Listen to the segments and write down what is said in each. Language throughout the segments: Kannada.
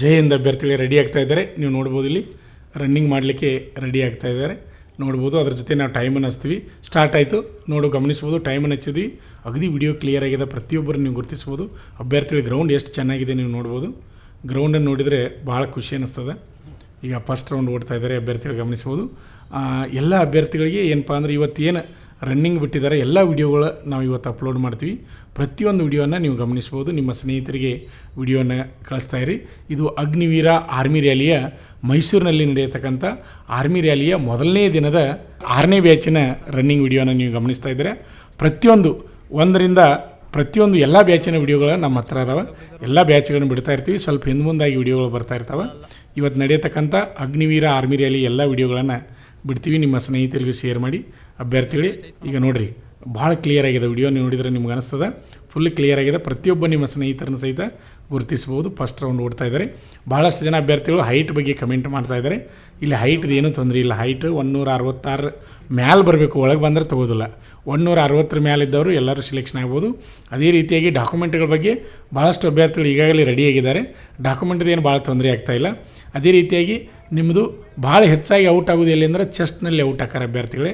ಜೈ ಹಿಂದ್ ಅಭ್ಯರ್ಥಿಗಳು ರೆಡಿ ಆಗ್ತಾ ಇದ್ದಾರೆ. ನೀವು ನೋಡ್ಬೋದು ಇಲ್ಲಿ ರನ್ನಿಂಗ್ ಮಾಡಲಿಕ್ಕೆ ರೆಡಿ ಆಗ್ತಾ ಇದ್ದಾರೆ ನೋಡ್ಬೋದು. ಅದ್ರ ಜೊತೆ ನಾವು ಟೈಮನ್ನು ಹಚ್ತೀವಿ. ಸ್ಟಾರ್ಟ್ ಆಯಿತು ಗಮನಿಸ್ಬೋದು. ಟೈಮನ್ನು ಹಚ್ಚಿದ್ವಿ. ಅಗದಿ ವಿಡಿಯೋ ಕ್ಲಿಯರ್ ಆಗಿದೆ. ಪ್ರತಿಯೊಬ್ಬರು ನೀವು ಗುರುತಿಸ್ಬೋದು. ಅಭ್ಯರ್ಥಿಗಳ ಗ್ರೌಂಡ್ ಎಷ್ಟು ಚೆನ್ನಾಗಿದೆ ನೀವು ನೋಡ್ಬೋದು. ಗ್ರೌಂಡನ್ನು ನೋಡಿದರೆ ಭಾಳ ಖುಷಿ ಅನ್ನಿಸ್ತದೆ. ಈಗ ಫಸ್ಟ್ ರೌಂಡ್ ಓಡ್ತಾ ಇದ್ದಾರೆ ಅಭ್ಯರ್ಥಿಗಳು ಗಮನಿಸ್ಬೋದು. ಎಲ್ಲ ಅಭ್ಯರ್ಥಿಗಳಿಗೆ ಏನಪ್ಪ ಅಂದರೆ ಇವತ್ತೇನು ರನ್ನಿಂಗ್ ಬಿಟ್ಟಿದ್ದಾರೆ ಎಲ್ಲ ವಿಡಿಯೋಗಳು ನಾವು ಇವತ್ತು ಅಪ್ಲೋಡ್ ಮಾಡ್ತೀವಿ. ಪ್ರತಿಯೊಂದು ವಿಡಿಯೋನ ನೀವು ಗಮನಿಸ್ಬೋದು. ನಿಮ್ಮ ಸ್ನೇಹಿತರಿಗೆ ವಿಡಿಯೋನ ಕಳಿಸ್ತಾ ಇರಿ. ಇದು ಅಗ್ನಿವೀರ ಆರ್ಮಿ ರ್ಯಾಲಿಯ ಮೈಸೂರಿನಲ್ಲಿ ನಡೆಯತಕ್ಕಂಥ ಆರ್ಮಿ ರ್ಯಾಲಿಯ ಮೊದಲನೇ ದಿನದ 6ನೇ ಬ್ಯಾಚಿನ ರನ್ನಿಂಗ್ ವಿಡಿಯೋನ ನೀವು ಗಮನಿಸ್ತಾ ಇದ್ದೀರಾ. ಪ್ರತಿಯೊಂದು ಒಂದರಿಂದ ಪ್ರತಿಯೊಂದು ಎಲ್ಲ ಬ್ಯಾಚಿನ ವಿಡಿಯೋಗಳು ನಮ್ಮ ಹತ್ರ ಅದಾವೆ. ಎಲ್ಲ ಬ್ಯಾಚ್ಗಳನ್ನು ಬಿಡ್ತಾ ಇರ್ತೀವಿ. ಸ್ವಲ್ಪ ಹಿಂದೆ ಮುಂದಾಗಿ ವಿಡಿಯೋಗಳು ಬರ್ತಾ ಇರ್ತಾವೆ. ಇವತ್ತು ನಡೆಯತಕ್ಕಂಥ ಅಗ್ನಿವೀರ ಆರ್ಮಿ ರ್ಯಾಲಿ ಎಲ್ಲ ವಿಡಿಯೋಗಳನ್ನು ಬಿಡ್ತೀವಿ. ನಿಮ್ಮ ಸ್ನೇಹಿತರಿಗೂ ಶೇರ್ ಮಾಡಿ. ಅಭ್ಯರ್ಥಿಗಳೇ ಈಗ ನೋಡಿರಿ, ಭಾಳ ಕ್ಲಿಯರ್ ಆಗಿದೆ ವಿಡಿಯೋ. ನೀವು ನೋಡಿದರೆ ನಿಮ್ಗೆ ಅನಿಸ್ತದೆ ಫುಲ್ ಕ್ಲಿಯರ್ ಆಗಿದೆ. ಪ್ರತಿಯೊಬ್ಬ ನಿಮ್ಮ ಸ್ನೇಹಿತರನ್ನು ಸಹಿತ ಗುರುತಿಸ್ಬೋದು. ಫಸ್ಟ್ ರೌಂಡ್ ಓಡ್ತಾ ಇದ್ದಾರೆ. ಭಾಳಷ್ಟು ಜನ ಅಭ್ಯರ್ಥಿಗಳು ಹೈಟ್ ಬಗ್ಗೆ ಕಮೆಂಟ್ ಮಾಡ್ತಾ ಇದ್ದಾರೆ. ಇಲ್ಲಿ ಹೈಟ್ದು ಏನೂ ತೊಂದರೆ ಇಲ್ಲ. ಹೈಟ್ 166 ಮ್ಯಾಲೆ ಬರಬೇಕು, ಒಳಗೆ ಬಂದರೆ ತೊಗೋದಿಲ್ಲ. 160 ಮ್ಯಾಲಿದ್ದವರು ಎಲ್ಲರೂ ಸೆಲೆಕ್ಷನ್ ಆಗ್ಬೋದು. ಅದೇ ರೀತಿಯಾಗಿ ಡಾಕ್ಯುಮೆಂಟ್ಗಳ ಬಗ್ಗೆ ಭಾಳಷ್ಟು ಅಭ್ಯರ್ಥಿಗಳು ಈಗಾಗಲೇ ರೆಡಿಯಾಗಿದ್ದಾರೆ. ಡಾಕ್ಯುಮೆಂಟ್ದು ಏನು ಭಾಳ ತೊಂದರೆ ಆಗ್ತಾಯಿಲ್ಲ. ಅದೇ ರೀತಿಯಾಗಿ ನಿಮ್ಮದು ಭಾಳ ಹೆಚ್ಚಾಗಿ ಔಟ್ ಆಗೋದು ಎಲ್ಲಿ ಅಂದರೆ ಚೆಸ್ಟ್ನಲ್ಲಿ ಔಟ್ ಹಾಕಾರ ಅಭ್ಯರ್ಥಿಗಳೇ.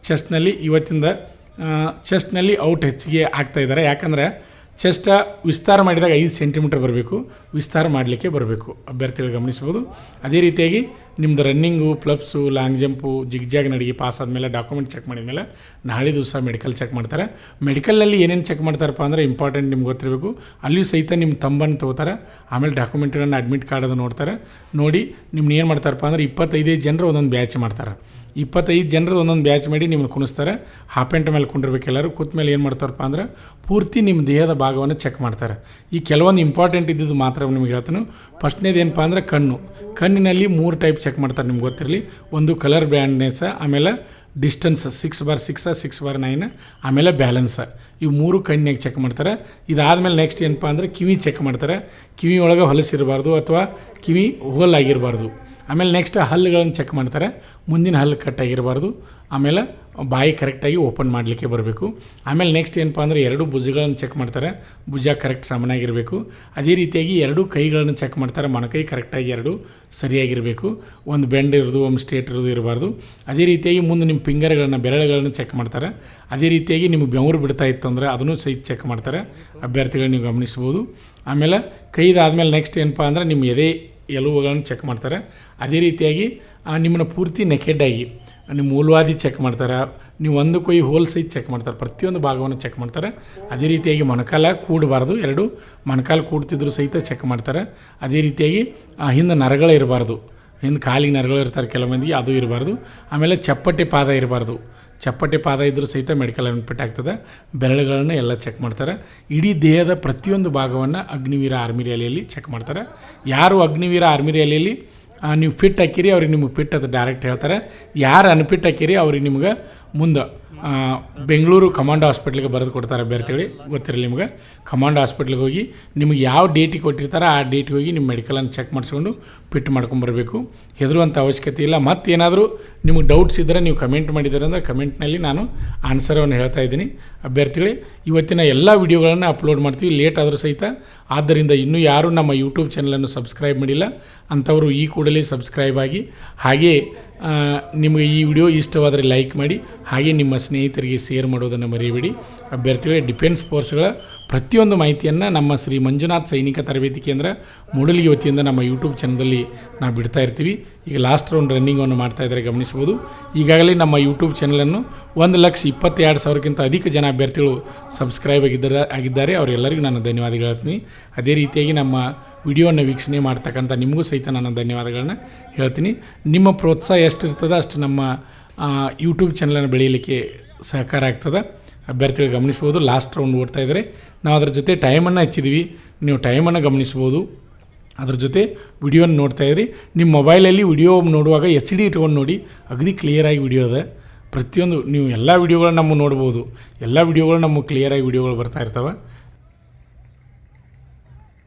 ಚೆಸ್ಟ್ನಲ್ಲಿ ಇವತ್ತಿಂದ ಚೆಸ್ಟ್ನಲ್ಲಿ ಔಟ್ ಹೆಚ್ಚಿಗೆ ಆಗ್ತಾಯಿದ್ದಾರೆ. ಯಾಕಂದರೆ ಚೆಸ್ಟ್ ವಿಸ್ತಾರ ಮಾಡಿದಾಗ 5 ಸೆಂಟಿಮೀಟರ್ ಬರಬೇಕು, ವಿಸ್ತಾರ ಮಾಡಲಿಕ್ಕೆ ಬರಬೇಕು ಅಭ್ಯರ್ಥಿಗಳು ಗಮನಿಸ್ಬೋದು. ಅದೇ ರೀತಿಯಾಗಿ ನಿಮ್ಮದು ರನ್ನಿಂಗು, ಪ್ಲಪ್ಸು, ಲಾಂಗ್ ಜಂಪು, ಜಿಗ್ಜಾಗ್ ನಡಿಗೆ ಪಾಸ್ ಆದಮೇಲೆ ಡಾಕ್ಯುಮೆಂಟ್ ಚೆಕ್ ಮಾಡಿದ್ಮೇಲೆ ನಾಳೆ ದಿವಸ ಮೆಡಿಕಲ್ ಚೆಕ್ ಮಾಡ್ತಾರೆ. ಮೆಡಿಕಲ್ನಲ್ಲಿ ಏನೇನು ಚೆಕ್ ಮಾಡ್ತಾರಪ್ಪ ಅಂದರೆ ಇಂಪಾರ್ಟೆಂಟ್ ನಿಮ್ಗೆ ಗೊತ್ತಿರಬೇಕು. ಅಲ್ಲಿಯೂ ಸಹಿತ ನಿಮ್ಮ ತಂಬನ್ನು ತೊಗೋತಾರೆ. ಆಮೇಲೆ ಡಾಕ್ಯುಮೆಂಟ್ಗಳನ್ನು ಅಡ್ಮಿಟ್ ಕಾರ್ಡ್ ಅದು ನೋಡ್ತಾರೆ. ನೋಡಿ ನಿಮ್ನ ಏನು ಮಾಡ್ತಾರಪ್ಪ ಅಂದರೆ 25 ಜನರು ಒಂದೊಂದು ಬ್ಯಾಚ್ ಮಾಡ್ತಾರೆ. 25 ಜನರದ್ದು ಒಂದೊಂದು ಬ್ಯಾಚ್ ಮಾಡಿ ನಿಮ್ಮನ್ನು ಕುಣಿಸ್ತಾರೆ. ಹಾಫ್ ಪ್ಯಾಂಟ್ ಮೇಲೆ ಕುಂಡಿರ್ಬೇಕು ಎಲ್ಲರೂ. ಕೂತ ಮೇಲೆ ಏನು ಮಾಡ್ತಾರಪ್ಪ ಅಂದ್ರೆ ಪೂರ್ತಿ ನಿಮ್ಮ ದೇಹದ ಭಾಗವನ್ನು ಚೆಕ್ ಮಾಡ್ತಾರೆ. ಈ ಕೆಲವೊಂದು ಇಂಪಾರ್ಟೆಂಟ್ ಇದ್ದಿದ್ದು ಮಾತ್ರ ನಿಮ್ಗೆ ಹೇಳ್ತಾನೆ. ಫಸ್ಟ್ನೇದು ಏನಪ್ಪ ಅಂದರೆ ಕಣ್ಣಿನಲ್ಲಿ 3 ಟೈಪ್ ಚೆಕ್ ಮಾಡ್ತಾರೆ ನಿಮ್ಗೆ ಗೊತ್ತಿರಲಿ. ಒಂದು ಕಲರ್ ಬ್ರ್ಯಾಂಡ್ನೆಸ್, ಆಮೇಲೆ ಡಿಸ್ಟೆನ್ಸ್ 6x6, 6x9, ಆಮೇಲೆ ಬ್ಯಾಲೆನ್ಸ್. ಇವು 3 ಕಣ್ಣಿನಾಗ ಚೆಕ್ ಮಾಡ್ತಾರೆ. ಇದಾದಮೇಲೆ ನೆಕ್ಸ್ಟ್ ಏನಪ್ಪ ಅಂದರೆ ಕಿವಿ ಚೆಕ್ ಮಾಡ್ತಾರೆ. ಕಿವಿ ಒಳಗೆ ಹೊಲಸಿರಬಾರ್ದು ಅಥವಾ ಕಿವಿ ಹೋಲ್ ಆಗಿರಬಾರ್ದು. ಆಮೇಲೆ ನೆಕ್ಸ್ಟ್ ಹಲ್ಲುಗಳನ್ನು ಚೆಕ್ ಮಾಡ್ತಾರೆ. ಮುಂದಿನ ಹಲ್ಲು ಕಟ್ಟಾಗಿರಬಾರ್ದು. ಆಮೇಲೆ ಬಾಯಿ ಕರೆಕ್ಟಾಗಿ ಓಪನ್ ಮಾಡಲಿಕ್ಕೆ ಬರಬೇಕು. ಆಮೇಲೆ ನೆಕ್ಸ್ಟ್ ಏನಪ್ಪ ಅಂದರೆ 2 ಭುಜಗಳನ್ನು ಚೆಕ್ ಮಾಡ್ತಾರೆ. ಭುಜ ಕರೆಕ್ಟ್ ಸಮನಾಗಿರಬೇಕು. ಅದೇ ರೀತಿಯಾಗಿ 2 ಕೈಗಳನ್ನು ಚೆಕ್ ಮಾಡ್ತಾರೆ. ಮೊಣಕೈ ಕರೆಕ್ಟಾಗಿ 2 ಸರಿಯಾಗಿರಬೇಕು. ಒಂದು ಬೆಂಡ್ ಇರೋದು, ಒಂದು ಸ್ಟ್ರೇಟ್ ಇರೋದು ಇರಬಾರ್ದು. ಅದೇ ರೀತಿಯಾಗಿ ಮುಂದೆ ನಿಮ್ಮ ಬೆರಳುಗಳನ್ನು ಚೆಕ್ ಮಾಡ್ತಾರೆ. ಅದೇ ರೀತಿಯಾಗಿ ನಿಮಗೆ ಬೆವರು ಬಿಡ್ತಾ ಇತ್ತಂದರೆ ಅದನ್ನು ಸಹಿತ ಚೆಕ್ ಮಾಡ್ತಾರೆ ಅಭ್ಯರ್ಥಿಗಳು ನೀವು ಗಮನಿಸ್ಬೋದು. ಆಮೇಲೆ ಕೈದಾದಮೇಲೆ ನೆಕ್ಸ್ಟ್ ಏನಪ್ಪ ಅಂದರೆ ನಿಮ್ಮ ಎದೆ ಎಲುಬುಗಳನ್ನು ಚೆಕ್ ಮಾಡ್ತಾರೆ. ಅದೇ ರೀತಿಯಾಗಿ ನಿಮ್ಮನ್ನು ಪೂರ್ತಿ ನೆಕೆಡ್ಡಾಗಿ ನಿಮ್ಮ ಮೂಲವಾದಿ ಚೆಕ್ ಮಾಡ್ತಾರೆ. ನೀವು ಒಂದು ಕೈ ಹೋಲ್ ಸಹಿತ ಚೆಕ್ ಮಾಡ್ತಾರೆ. ಪ್ರತಿಯೊಂದು ಭಾಗವನ್ನು ಚೆಕ್ ಮಾಡ್ತಾರೆ. ಅದೇ ರೀತಿಯಾಗಿ ಮೊಣಕಾಲ ಕೂಡಬಾರ್ದು. 2 ಮೊಣಕಾಲು ಕೂಡ್ತಿದ್ರು ಸಹಿತ ಚೆಕ್ ಮಾಡ್ತಾರೆ. ಅದೇ ರೀತಿಯಾಗಿ ಹಿಂದೆ ನರಗಳು ಇರಬಾರ್ದು. ಹಿಂದೆ ಕಾಲಿಗೆ ನರಗಳು ಇರ್ತಾರೆ ಕೆಲವೊಂದಿಗೆ, ಅದು ಇರಬಾರ್ದು. ಆಮೇಲೆ ಚಪ್ಪಟೆ ಪಾದ ಇರಬಾರ್ದು. ಚಪ್ಪಟೆ ಪಾದ ಇದ್ದರೂ ಸಹಿತ ಮೆಡಿಕಲ್ ಅಡ್ಮಿಟ್ ಆಗ್ತದೆ. ಬೆರಳುಗಳನ್ನು ಎಲ್ಲ ಚೆಕ್ ಮಾಡ್ತಾರೆ. ಇಡೀ ದೇಹದ ಪ್ರತಿಯೊಂದು ಭಾಗವನ್ನು ಅಗ್ನಿವೀರ ಆರ್ಮಿ ರ್ಯಾಲಿಯಲ್ಲಿ ಚೆಕ್ ಮಾಡ್ತಾರೆ. ಯಾರು ಅಗ್ನಿವೀರ ಆರ್ಮಿ ರ್ಯಾಲಿಯಲ್ಲಿ ನೀವು ಫಿಟ್ ಹಾಕಿರಿ ಅವ್ರಿಗೆ ನಿಮಗೆ ಫಿಟ್ ಅದು ಡೈರೆಕ್ಟ್ ಹೇಳ್ತಾರೆ. ಯಾರು ಅನ್ಫಿಟ್ ಹಾಕಿರಿ ಅವ್ರಿಗೆ ನಿಮ್ಗೆ ಮುಂದೆ ಬೆಂಗಳೂರು ಕಮಾಂಡೋ ಹಾಸ್ಪಿಟ್ಲಿಗೆ ಬರೆದು ಕೊಡ್ತಾರೆ ಅಭ್ಯರ್ಥಿಗಳಿಗೆ. ಗೊತ್ತಿರಲಿ ನಿಮ್ಗೆ. ಕಮಾಂಡೋ ಹಾಸ್ಪಿಟ್ಲಿಗೆ ಹೋಗಿ ನಿಮಗೆ ಯಾವ ಡೇಟಿಗೆ ಕೊಟ್ಟಿರ್ತಾರೆ ಆ ಡೇಟಿಗೆ ಹೋಗಿ ನಿಮ್ಮ ಮೆಡಿಕಲನ್ನು ಚೆಕ್ ಮಾಡಿಸ್ಕೊಂಡು ಫಿಟ್ ಮಾಡ್ಕೊಂಬರ್ಬೇಕು. ಹೆದರುವಂಥ ಅವಶ್ಯಕತೆ ಇಲ್ಲ. ಮತ್ತೇನಾದರೂ ನಿಮಗೆ ಡೌಟ್ಸ್ ಇದ್ದರೆ ನೀವು ಕಮೆಂಟ್ ಮಾಡಿದ್ದೀರ ಅಂದರೆ ಕಮೆಂಟ್ನಲ್ಲಿ ನಾನು ಆನ್ಸರನ್ನು ಹೇಳ್ತಾ ಇದ್ದೀನಿ. ಅಭ್ಯರ್ಥಿಗಳೇ ಇವತ್ತಿನ ಎಲ್ಲ ವಿಡಿಯೋಗಳನ್ನು ಅಪ್ಲೋಡ್ ಮಾಡ್ತೀವಿ, ಲೇಟ್ ಆದರೂ ಸಹಿತ. ಆದ್ದರಿಂದ ಇನ್ನೂ ಯಾರೂ ನಮ್ಮ ಯೂಟ್ಯೂಬ್ ಚಾನಲನ್ನು ಸಬ್ಸ್ಕ್ರೈಬ್ ಮಾಡಿಲ್ಲ ಅಂಥವರು ಈ ಕೂಡಲೇ ಸಬ್ಸ್ಕ್ರೈಬ್ ಆಗಿ, ಹಾಗೇ ನಿಮಗೆ ಈ ವಿಡಿಯೋ ಇಷ್ಟವಾದರೆ ಲೈಕ್ ಮಾಡಿ, ಹಾಗೆ ನಿಮ್ಮ ಸ್ನೇಹಿತರಿಗೆ ಶೇರ್ ಮಾಡೋದನ್ನು ಮರೆಯಬೇಡಿ. ಅಭ್ಯರ್ಥಿಗಳೇ ಡಿಫೆನ್ಸ್ ಫೋರ್ಸ್ಗಳ ಪ್ರತಿಯೊಂದು ಮಾಹಿತಿಯನ್ನು ನಮ್ಮ ಶ್ರೀ ಮಂಜುನಾಥ್ ಸೈನಿಕ ತರಬೇತಿ ಕೇಂದ್ರ ಮೂಡಲಗಿ ವತಿಯಿಂದ ನಮ್ಮ ಯೂಟ್ಯೂಬ್ ಚಾನಲಲ್ಲಿ ನಾವು ಬಿಡ್ತಾ ಇರ್ತೀವಿ. ಈಗ ಲಾಸ್ಟ್ ರೌಂಡ್ ರನ್ನಿಂಗನ್ನು ಮಾಡ್ತಾ ಇದ್ದಾರೆ ಗಮನಿಸ್ಬೋದು. ಈಗಾಗಲೇ ನಮ್ಮ ಯೂಟ್ಯೂಬ್ ಚಾನಲನ್ನು 1,22,000ಕ್ಕಿಂತ ಅಧಿಕ ಜನ ಅಭ್ಯರ್ಥಿಗಳು ಸಬ್ಸ್ಕ್ರೈಬ್ ಆಗಿದ್ದಾರೆ. ಅವರೆಲ್ಲರಿಗೂ ನಾನು ಧನ್ಯವಾದಗಳು ಹೇಳ್ತೀನಿ. ಅದೇ ರೀತಿಯಾಗಿ ನಮ್ಮ ವಿಡಿಯೋವನ್ನು ವೀಕ್ಷಣೆ ಮಾಡ್ತಕ್ಕಂಥ ನಿಮಗೂ ಸಹಿತ ನಾನು ಧನ್ಯವಾದಗಳನ್ನ ಹೇಳ್ತೀನಿ. ನಿಮ್ಮ ಪ್ರೋತ್ಸಾಹ ಎಷ್ಟಿರ್ತದೆ ಅಷ್ಟು ನಮ್ಮ ಯೂಟ್ಯೂಬ್ ಚಾನಲನ್ನು ಬೆಳೆಯಲಿಕ್ಕೆ ಸಹಕಾರ ಆಗ್ತದೆ. ಅಭ್ಯರ್ಥಿಗಳು ಗಮನಿಸ್ಬೋದು. ಲಾಸ್ಟ್ ರೌಂಡ್ ಓಡ್ತಾ ಇದ್ದಾರೆ. ನಾವು ಅದ್ರ ಜೊತೆ ಟೈಮನ್ನು ಹಚ್ಚಿದ್ವಿ. ನೀವು ಟೈಮನ್ನು ಗಮನಿಸ್ಬೋದು. ಅದ್ರ ಜೊತೆ ವಿಡಿಯೋನ ನೋಡ್ತಾ ಇದ್ರಿ. ನಿಮ್ಮ ಮೊಬೈಲಲ್ಲಿ ವಿಡಿಯೋ ನೋಡುವಾಗ HD ಇಟ್ಕೊಂಡು ನೋಡಿ. ಅಗದಿ ಕ್ಲಿಯರಾಗಿ ವಿಡಿಯೋ ಅದ. ಪ್ರತಿಯೊಂದು ನೀವು ಎಲ್ಲ ವಿಡಿಯೋಗಳನ್ನ ನಮ್ಮ ನೋಡ್ಬೋದು. ಎಲ್ಲ ವಿಡಿಯೋಗಳು ನಮ್ಮ ಕ್ಲಿಯರಾಗಿ ವಿಡಿಯೋಗಳು ಬರ್ತಾ ಇರ್ತವೆ.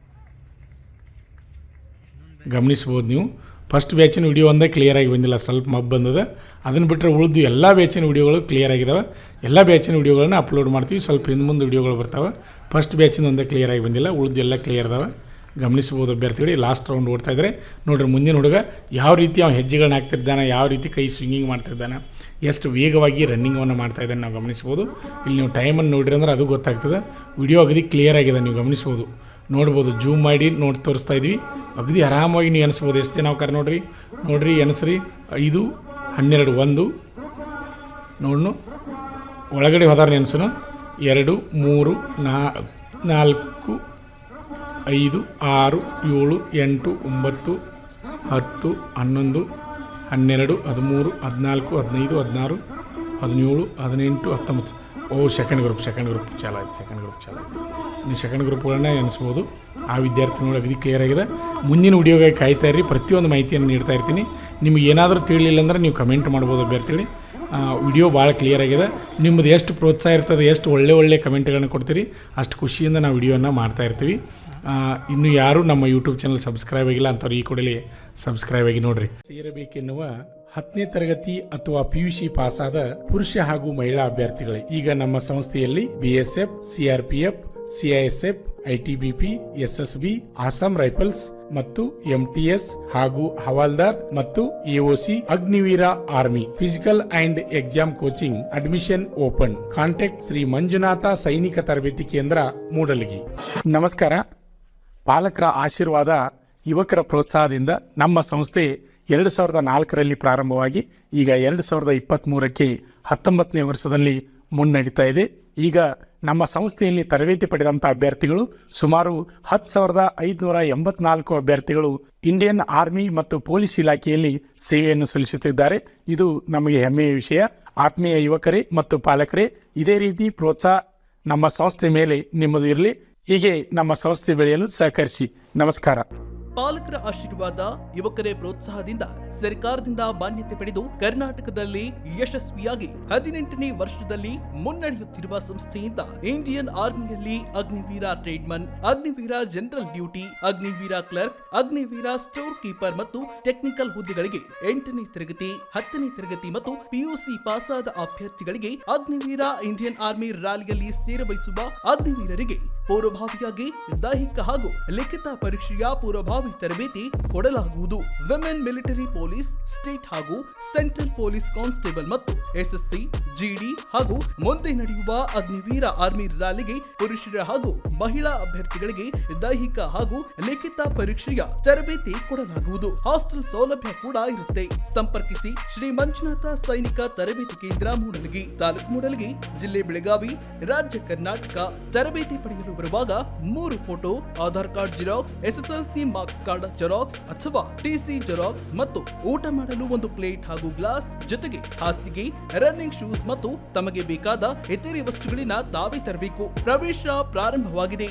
ಗಮನಿಸ್ಬೋದು ನೀವು. ಫಸ್ಟ್ ಬ್ಯಾಚಿನ ವಿಡಿಯೋ ಒಂದೇ ಕ್ಲಿಯರಾಗಿ ಬಂದಿಲ್ಲ, ಸ್ವಲ್ಪ ಮಬ್ಬು ಬಂದದ. ಅದನ್ನು ಬಿಟ್ಟರೆ ಉಳಿದು ಎಲ್ಲ ಬ್ಯಾಚಿನ ವಿಡಿಯೋಗಳು ಕ್ಲಿಯರ್ ಆಗಿದ್ದಾವೆ. ಎಲ್ಲ ಬ್ಯಾಚಿನ ವಿಡಿಯೋಗಳನ್ನ ಅಪ್ಲೋಡ್ ಮಾಡ್ತೀವಿ. ಸ್ವಲ್ಪ ಹಿಂದೆ ಮುಂದೆ ವಿಡಿಯೋಗಳು ಬರ್ತಾವೆ. ಫಸ್ಟ್ ಬ್ಯಾಚಿನ ಒಂದೇ ಕ್ಲಿಯರಾಗಿ ಬಂದಿಲ್ಲ, ಉಳಿದು ಎಲ್ಲ ಕ್ಲಿಯರ್ ಇದಾವೆ. ಗಮನಿಸ್ಬೋದು ಅಭ್ಯರ್ಥಿಗಳಿಗೆ. ಲಾಸ್ಟ್ ರೌಂಡ್ ಓಡ್ತಾ ಇದ್ದಾರೆ ನೋಡ್ರಿ. ಮುಂದಿನ ಹುಡುಗ ಯಾವ ರೀತಿ ಅವ್ನು ಹೆಜ್ಜೆಗಳನ್ನ ಹಾಕ್ತಿದ್ದಾನೆ, ಯಾವ ರೀತಿ ಕೈ ಸ್ವಿಂಗಿಂಗ್ ಮಾಡ್ತಿದ್ದಾನೆ, ಎಷ್ಟು ವೇಗವಾಗಿ ರನ್ನಿಂಗನ್ನು ಮಾಡ್ತಾಯಿದ್ದಾನೆ ನಾವು ಗಮನಿಸ್ಬೋದು. ಇಲ್ಲಿ ನೀವು ಟೈಮನ್ನು ನೋಡಿರಿ ಅಂದ್ರೆ ಅದು ಗೊತ್ತಾಗ್ತದೆ. ವಿಡಿಯೋ ಅಗದಿ ಕ್ಲಿಯರ್ ಆಗಿದೆ, ನೀವು ಗಮನಿಸ್ಬೋದು, ನೋಡ್ಬೋದು. ಜೂಮ್ ಮಾಡಿ ತೋರಿಸ್ತಾ ಇದ್ವಿ. ಅಗದಿ ಆರಾಮಾಗಿ ನೀವು ಎನಿಸ್ಬೋದು. ಎಷ್ಟು ಜನ ಅವಕಾರೆ ನೋಡ್ರಿ ಎನಿಸ್ರಿ. 5, 12, 1 ನೋಡ್ನು ಒಳಗಡೆ ಹೋದಾರ ನೆನ್ಸನು. 2, 3, 4, 5, 6, 7, 8, 9, 10, 11, 12, 13, 14, 15, 16, 17, 18, 19. ಸೆಕೆಂಡ್ ಗ್ರೂಪ್ ಚಾಲು ಆಯ್ತು. ನೀವು ಸೆಕೆಂಡ್ ಗ್ರೂಪ್ಗಳನ್ನ ಎನಿಸ್ಬೋದು. ಆ ವಿದ್ಯಾರ್ಥಿಗಳು ಅಗದಿ ಕ್ಲಿಯರ್ ಆಗಿದೆ. ಮುಂದಿನ ವಿಡಿಯೋಗಾಗಿ ಕಾಯ್ತಾ ಇರ್ರಿ. ಪ್ರತಿಯೊಂದು ಮಾಹಿತಿಯನ್ನು ನೀಡ್ತಾ ಇರ್ತೀನಿ. ನಿಮ್ಗೆ ಏನಾದರೂ ತಿಳಿಲಿಲ್ಲ ಅಂದ್ರೆ ನೀವು ಕಮೆಂಟ್ ಮಾಡ್ಬೋದು ಅಭ್ಯರ್ಥಿಗಳು. ವಿಡಿಯೋ ಭಾಳ ಕ್ಲಿಯರ್ ಆಗಿದೆ. ನಿಮ್ಮದು ಎಷ್ಟು ಪ್ರೋತ್ಸಾಹ ಇರ್ತದೆ, ಎಷ್ಟು ಒಳ್ಳೆ ಕಮೆಂಟ್ಗಳನ್ನು ಕೊಡ್ತೀರಿ, ಅಷ್ಟು ಖುಷಿಯಿಂದ ನಾವು ವಿಡಿಯೋನ ಮಾಡ್ತಾ ಇರ್ತೀವಿ. ಇನ್ನು ಯಾರು ನಮ್ಮ ಯೂಟ್ಯೂಬ್ ಚಾನಲ್ ಸಬ್ಸ್ಕ್ರೈಬ್ ಆಗಿಲ್ಲ ಅಂಥವ್ರು ಈ ಕೂಡಲೇ ಸಬ್ಸ್ಕ್ರೈಬ್ ಆಗಿ ನೋಡ್ರಿ. ಸೇರಬೇಕೆನ್ನುವ 10ನೇ ತರಗತಿ ಅಥವಾ PUC ಪಾಸಾದ ಪುರುಷ ಹಾಗೂ ಮಹಿಳಾ ಅಭ್ಯರ್ಥಿಗಳೇ ಈಗ ನಮ್ಮ ಸಂಸ್ಥೆಯಲ್ಲಿ BSF, CRPF, CISF, ITBP, SSB, Assam rifles ಮತ್ತು MTS ಹಾಗೂ ಹವಾಲ್ದಾರ್ ಮತ್ತು AOC Agniveer army physical and exam coaching admission open. Contact Shri Manjunatha Sainika Tarabeti ಕೇಂದ್ರ ಮೂಡಲಗಿ. ನಮಸ್ಕಾರ. ಪಾಲಕರ ಆಶೀರ್ವಾದ, ಯುವಕರ ಪ್ರೋತ್ಸಾಹದಿಂದ ನಮ್ಮ ಸಂಸ್ಥೆ 2004ರಲ್ಲಿ ಪ್ರಾರಂಭವಾಗಿ ಈಗ 2023ಕ್ಕೆ 19ನೇ ವರ್ಷದಲ್ಲಿ ಮುನ್ನಡೀತಾ ಇದೆ. ಈಗ ನಮ್ಮ ಸಂಸ್ಥೆಯಲ್ಲಿ ತರಬೇತಿ ಪಡೆದಂಥ ಅಭ್ಯರ್ಥಿಗಳು ಸುಮಾರು 10,584 ಅಭ್ಯರ್ಥಿಗಳು ಇಂಡಿಯನ್ ಆರ್ಮಿ ಮತ್ತು ಪೊಲೀಸ್ ಇಲಾಖೆಯಲ್ಲಿ ಸೇವೆಯನ್ನು ಸಲ್ಲಿಸುತ್ತಿದ್ದಾರೆ. ಇದು ನಮಗೆ ಹೆಮ್ಮೆಯ ವಿಷಯ. ಆತ್ಮೀಯ ಯುವಕರೇ ಮತ್ತು ಪಾಲಕರೇ, ಇದೇ ರೀತಿ ಪ್ರೋತ್ಸಾಹ ನಮ್ಮ ಸಂಸ್ಥೆ ಮೇಲೆ ನಿಮ್ಮದು ಇರಲಿ. ಹೀಗೆ ನಮ್ಮ ಸಂಸ್ಥೆ ಬೆಳೆಯಲು ಸಹಕರಿಸಿ. ನಮಸ್ಕಾರ. ಪಾಲಕರ ಆಶೀರ್ವಾದ, ಯುವಕರೇ ಪ್ರೋತ್ಸಾಹದಿಂದ ಸರ್ಕಾರದಿಂದ ಮಾನ್ಯತೆ ಪಡೆದು ಕರ್ನಾಟಕದಲ್ಲಿ ಯಶಸ್ವಿಯಾಗಿ 18ನೇ ವರ್ಷದಲ್ಲಿ ಮುನ್ನಡೆಯುತ್ತಿರುವ ಸಂಸ್ಥೆಯಿಂದ ಇಂಡಿಯನ್ ಆರ್ಮಿಯಲ್ಲಿ Agniveer tradesman, Agniveer general duty, Agniveer clerk, Agniveer store keeper ಮತ್ತು ಟೆಕ್ನಿಕಲ್ ಹುದ್ದೆಗಳಿಗೆ 8ನೇ ತರಗತಿ, 10ನೇ ತರಗತಿ ಮತ್ತು PUC ಪಾಸಾದ ಅಭ್ಯರ್ಥಿಗಳಿಗೆ ಅಗ್ನಿವೀರ ಇಂಡಿಯನ್ ಆರ್ಮಿ ರ್ಯಾಲಿಯಲ್ಲಿ ಸೇರಬಯಸುವ ಅಗ್ನಿವೀರರಿಗೆ ಪೂರ್ವಭಾವಿಯಾಗಿ ದೈಹಿಕ ಹಾಗೂ ಲಿಖಿತ ಪರೀಕ್ಷೆಯ ಪೂರ್ವಭಾವಿ ತರಬೇತಿ ಕೊಡಲಾಗುವುದು. ವಿಮೆನ್ ಮಿಲಿಟರಿ ಪೊಲೀಸ್, ಸ್ಟೇಟ್ ಹಾಗೂ ಸೆಂಟ್ರಲ್ ಪೊಲೀಸ್ ಕಾನ್ಸ್ಟೇಬಲ್ ಮತ್ತು SSC, GD ಹಾಗೂ ಮುಂದೆ ನಡೆಯುವ ಅಗ್ನಿವೀರ ಆರ್ಮಿ ರ್ಯಾಲಿಗೆ ಪುರುಷರ ಹಾಗೂ ಮಹಿಳಾ ಅಭ್ಯರ್ಥಿಗಳಿಗೆ ದೈಹಿಕ ಹಾಗೂ ಲಿಖಿತ ಪರೀಕ್ಷೆಯ ತರಬೇತಿ ಕೊಡಲಾಗುವುದು. ಹಾಸ್ಟೆಲ್ ಸೌಲಭ್ಯ ಕೂಡ ಇರುತ್ತೆ. ಸಂಪರ್ಕಿಸಿ ಶ್ರೀ ಮಂಜುನಾಥ ಸೈನಿಕ ತರಬೇತಿ ಕೇಂದ್ರ ಮೂಡಲಗಿ, ತಾಲೂಕು ಮೂಡಲಗಿ, ಜಿಲ್ಲೆ ಬೆಳಗಾವಿ, ರಾಜ್ಯ ಕರ್ನಾಟಕ. ತರಬೇತಿ ಪಡೆಯಲು ಬರುವಾಗ 3 photo, Aadhaar card xerox, SSLC marks card xerox ಅಥವಾ TC ಜೆರಾಕ್ಸ್ ಮತ್ತು ಊಟ ಮಾಡಲು 1 ಪ್ಲೇಟ್ ಹಾಗೂ ಗ್ಲಾಸ್, ಜೊತೆಗೆ ಹಾಸಿಗೆ, ರನ್ನಿಂಗ್ ಶೂಸ್ ಮತ್ತು ತಮಗೆ ಬೇಕಾದ ಇತರೆ ವಸ್ತುಗಳಿನ ತಾವೇ ತರಬೇಕು. ಪ್ರವೇಶ ಪ್ರಾರಂಭವಾಗಿದೆ.